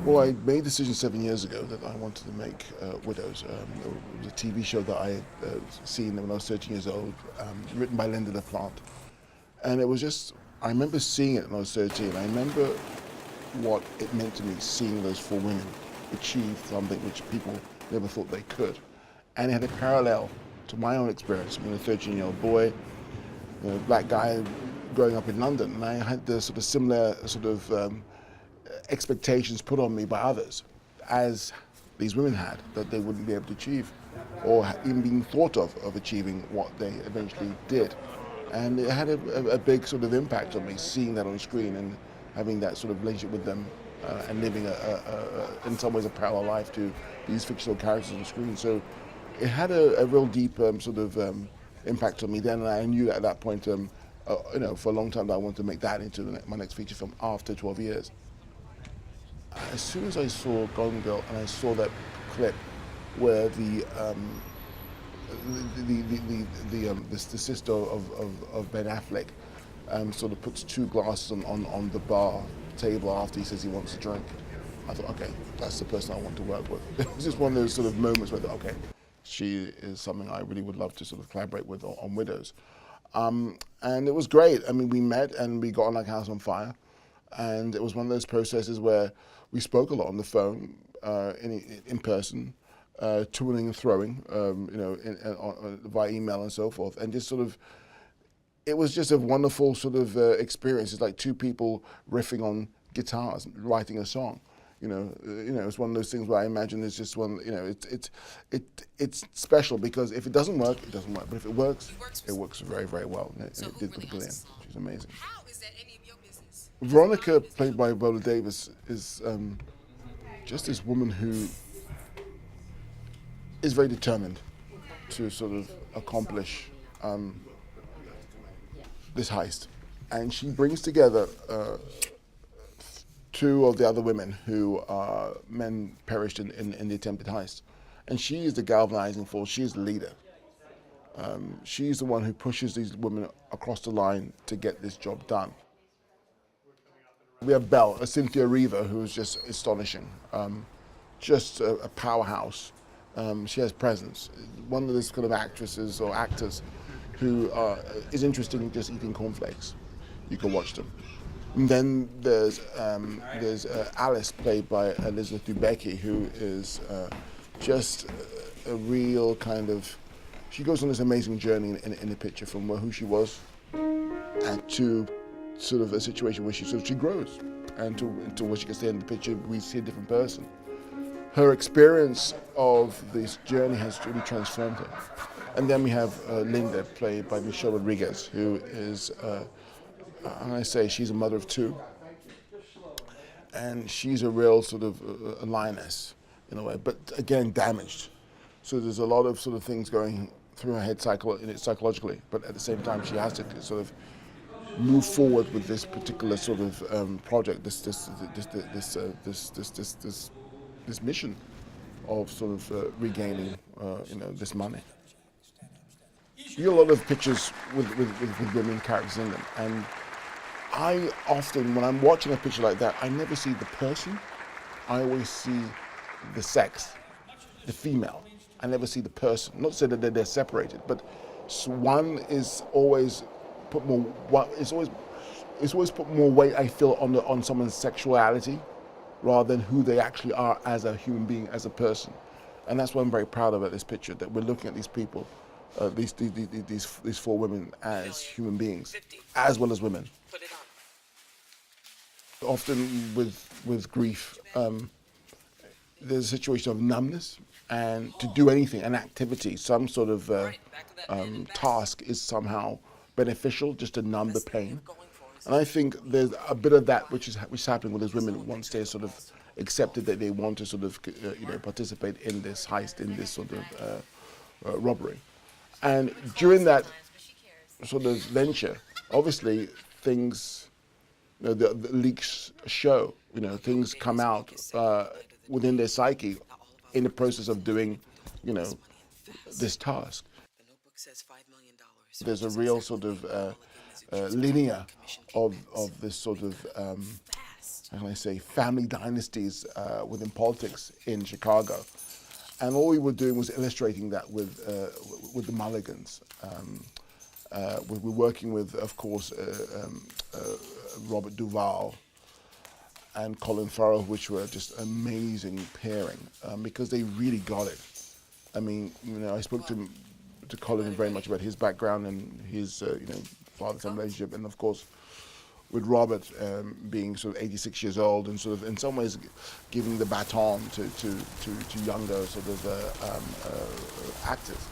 Well, I made a decision 7 years ago that I wanted to make Widows. It was a TV show that I had seen when I was 13 years old, written by Linda LaPlante. And it was just, I remember seeing it when I was 13. I remember what it meant to me seeing those four women achieve something which people never thought they could. And it had a parallel to my own experience. Being a 13-year-old boy, black guy growing up in London, and I had the sort of similar expectations put on me by others, as these women had, that they wouldn't be able to achieve, or even being thought of achieving what they eventually did. And it had a big sort of impact on me, seeing that on screen and having that sort of relationship with them, and living in some ways a parallel life to these fictional characters on screen. So it had a real deep impact on me then, and I knew that at that point, for a long time, that I wanted to make that into my next feature film after 12 years. As soon as I saw Golden Girl and I saw that clip where the sister of Ben Affleck sort of puts two glasses on the bar table after he says he wants a drink, I thought, okay, that's the person I want to work with. It was just one of those sort of moments where I thought, okay, she is something I really would love to sort of collaborate with on Widows. And it was great. I mean, we met and we got on like House on Fire. And it was one of those processes where we spoke a lot on the phone, in person, toing and throwing, via email and so forth, and just sort of, it was just a wonderful sort of experience. It's like two people riffing on guitars, writing a song. It's one of those things where I imagine it's just one. It's special because if it doesn't work, it doesn't work. But if it works very, very well. And it did with Gillian. She's amazing. Veronica, played by Viola Davis, is just this woman who is very determined to sort of accomplish this heist. And she brings together two of the other women who men perished in the attempted heist. And she is the galvanizing force, she is the leader. She's the one who pushes these women across the line to get this job done. We have Belle, a Cynthia Erivo, who's just astonishing, just a powerhouse. She has presence. One of those kind of actresses or actors who is interesting in just eating cornflakes. You can watch them. And then there's Alice, played by Elizabeth Debicki, who is just a real kind of, she goes on this amazing journey in the picture from who she was and to sort of a situation where she grows, and to where she gets to the end of the picture, we see a different person. Her experience of this journey has really transformed her. And then we have Linda, played by Michelle Rodriguez, who is, she's a mother of two, and she's a real sort of a lioness in a way, but again damaged. So there's a lot of sort of things going through her head psychologically, but at the same time she has to sort of move forward with this particular sort of project, this mission of sort of regaining, this money. You get a lot of pictures with women characters in them, and I often, when I'm watching a picture like that, I never see the person. I always see the sex, the female. I never see the person. Not to say that they're separated, but one is always put more. It's always put more weight, I feel, on someone's sexuality, rather than who they actually are as a human being, as a person. And that's what I'm very proud of at this picture, that we're looking at these people, these four women as human beings, as well as women. Often with grief, there's a situation of numbness, and to do anything, an activity, some sort of task is somehow beneficial, just to numb the pain. And I think there's a bit of that which is happening with those women once they're sort of accepted that they want to sort of participate in this heist, in this sort of robbery. And during that sort of venture, obviously things, the leaks show, things come out within their psyche in the process of doing, this task. There's a real sort of linear of this sort of, how can I say, family dynasties within politics in Chicago. And all we were doing was illustrating that with the Mulligans. We were working with, of course, Robert Duvall and Colin Farrell, which were just amazing pairing because they really got it. I mean, I spoke to Colin very much about his background and his, father-son relationship, and of course, with Robert being sort of 86 years old and sort of in some ways giving the baton to younger sort of actors.